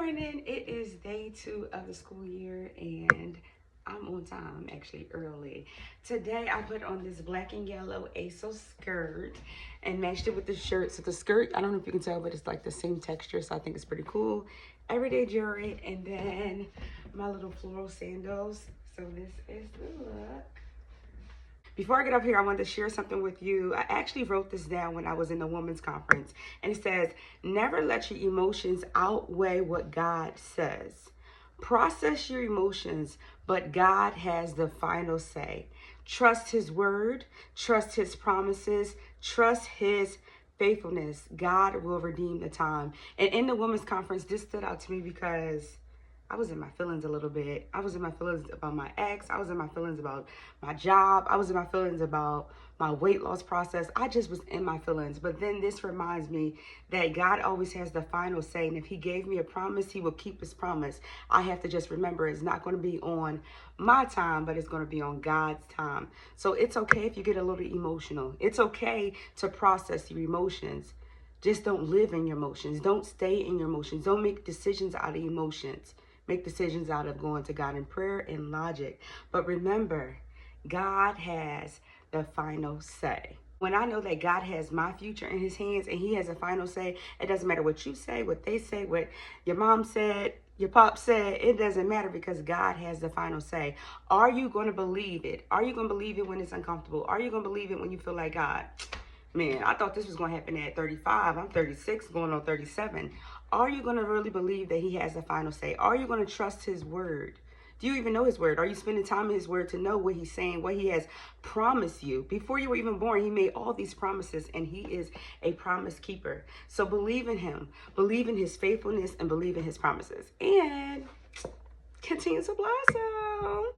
morning. It is day 2 of the school year and I'm on time, actually early. Today I put on this black and yellow ASOS skirt and matched it with the shirt. So the skirt, I don't know if you can tell, but it's like the same texture, so I think it's pretty cool. Everyday jewelry, and then my little floral sandals. So this is the look. Before I get up here, I wanted to share something with you. I actually wrote this down when I was in the women's conference, and it says, never let your emotions outweigh what God says. Process your emotions, but God has the final say. Trust his word, trust his promises, trust his faithfulness. God will redeem the time. And in the women's conference, this stood out to me because I was in my feelings a little bit. I was in my feelings about my ex. I was in my feelings about my job. I was in my feelings about my weight loss process. I just was in my feelings. But then this reminds me that God always has the final say. And if he gave me a promise, he will keep his promise. I have to just remember it's not going to be on my time, but it's going to be on God's time. So it's okay if you get a little emotional. It's okay to process your emotions. Just don't live in your emotions. Don't stay in your emotions. Don't make decisions out of emotions. Make decisions out of going to God in prayer and logic. But remember, God has the final say. When I know that God has my future in his hands and he has a final say, it doesn't matter what you say, what they say, what your mom said, your pop said, it doesn't matter because God has the final say. Are you going to believe it? Are you going to believe it when it's uncomfortable? Are you going to believe it when you feel like, God, man, I thought this was going to happen at 35. I'm 36, going on 37. Are you going to really believe that he has the final say? Are you going to trust his word? Do you even know his word? Are you spending time in his word to know what he's saying, what he has promised you? Before you were even born, he made all these promises, and he is a promise keeper. So believe in him, believe in his faithfulness, and believe in his promises. And continue to blossom.